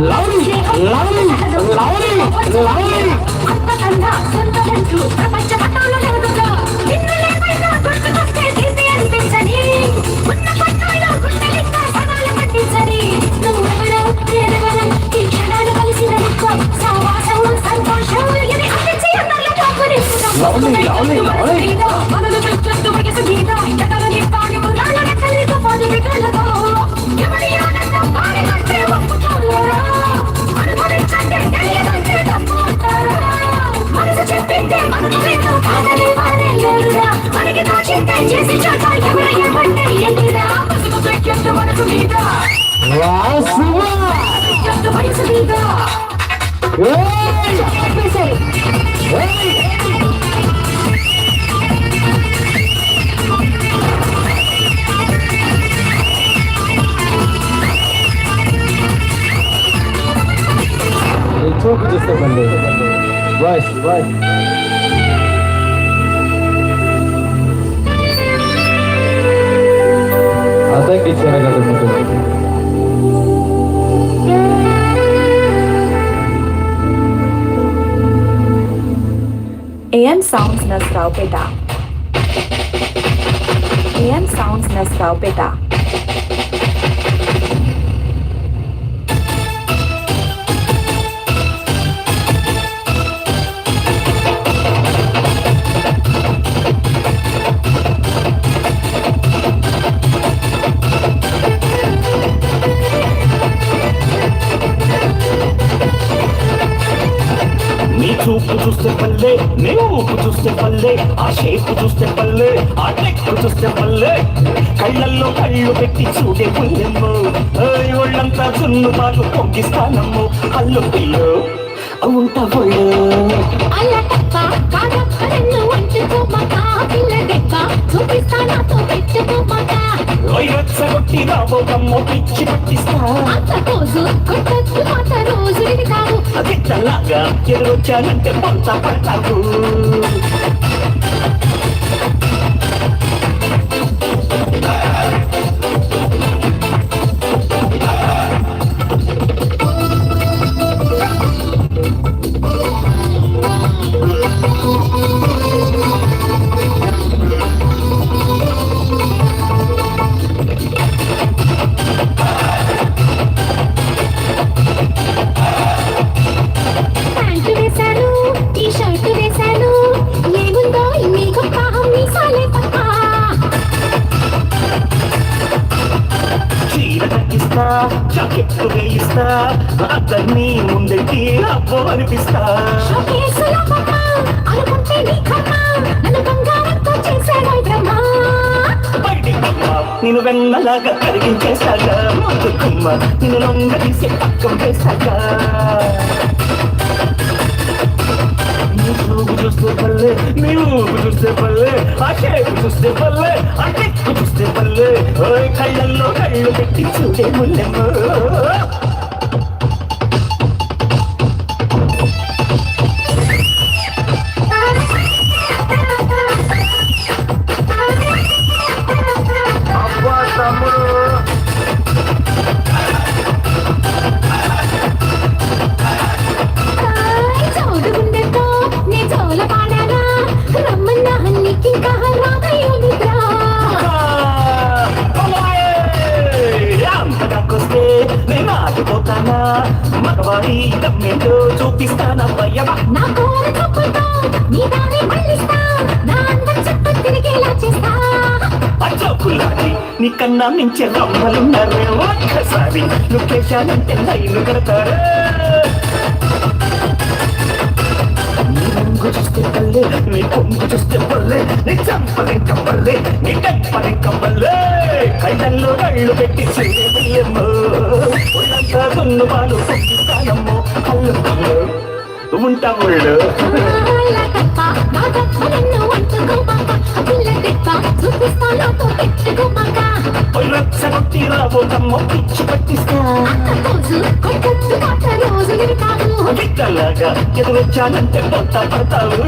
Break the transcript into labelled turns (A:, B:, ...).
A: Lovely lovely lovely lovely
B: అంతకన్నా సుందరంటూ ప్రపంచ పటాలు లేదుగా నిన్ను లేకుండా గుర్తుకొస్తే తీసి అనిపించని ఉన్న పట్టాలో గుండెలిక్క సవాలు పట్టించని నువ్వెవరో నేనెవరో ఈ క్షణాలు కలిసిన సావాసం సంతోషం ఇది అందించి అందరిలో తాకుని
A: లవ్లీ లవ్లీ లవ్లీ
B: మనలు చెట్టు వయసు గీత ఎక్కడో నిప్పాడు నాన్న కలితో పాటు బిడ్డలతో ఎవరి ఆనందం పారికొస్తే ఒప్పుకోలేరా అనుభవించండి తెలియదంటే తప్పుతారా మనసు చెప్పిందే మనకు వేరు కాదని వారే లేరురా మనకి దాచిందే చేసి చోట ఎవరయ్యమంటే ఎన్నిరా పసుపు చెట్టు మనసు మీద చెట్టు వయసు మీద
A: చూపు చూస్తే మళ్ళీ వాయిస్ వాయిస్ అతనికి ఇచ్చాను కదా మీకు
C: AM Sounds Nasraupeta. AM Sounds Nasraupeta.
D: చూపు చూస్తే పల్లె నీ ఊపు చూస్తే పల్లె ఆ షేపు చూస్తే పల్లె ఆ టెక్కు చూస్తే పల్లె కళ్ళల్లో కళ్ళు పెట్టి చూడే పుణ్యము ఒళ్ళంతా చున్ను బాటు పొంగిస్తానమ్ము అల్లు పిల్లు ఉంటా ఒళ్ళు
B: అలా తప్ప కాదప్ప నన్ను అంటుకోమాక పిల్ల దెబ్బ చూపిస్తా నాతో పెట్టుకోమాక
D: రెచ్చగొట్టి రాబోకమ్మో పిచ్చి పట్టిస్తా
B: అంత రోజు కొట్టొచ్చు మాట రోజు ఇది కాదు
D: అది చల్లగా ఎదురొచ్చానంటే పొంత పడతావు జాకెట్టు వేయిస్తా అతన్ని ముందెట్టి అబ్బో అనిపిస్తా నేను వెన్నలాగా కరిగించేశాగా ముందుకుమ్మ నేను లొంగ తీసి పక్కం వేశాగా నువ్వు చూస్తే పల్లె నీవు చూస్తే పల్లె ఆ షేపు చూస్తే పల్లె ఆ టెక్కు చూస్తే పల్లె కళ్ళల్లో కళ్ళు పెట్టి చూడే ముల్లెమ్మ అబ్బా తమ్ముడు పోతానా మగవాడి దమ్మేంటో చూపిస్తానా భయమా
B: నా కోర కప్పుతో నీ దారి మళ్ళిస్తా నా అందం చుట్టూ తిరిగేలా చేస్తా
D: అచ్చోకులాడి నీకన్నా మించే రమ్మలున్నారే ఒక్కసారి లొకేషనంటే లైన్ కడతారా నీ రంగు చూస్తే పల్లె నీ కొంగు చూస్తే పల్లె నీ చంపలేక పల్లె నీ కప్పలేక పల్లె కళ్ళల్లో కళ్ళు పెట్టి చేయమ్మ ఒళ్ళంతా దున్ను పాలు పొంగిస్తానమ్మో కళ్ళు కళ్ళు ఉంటా ఒళ్ళు రచ్చగొట్టి రాబోతమ్మో పిచ్చి పట్టిస్తా బిడ్డలాగా ఎదురొచ్చానంటే పొంత పడతావు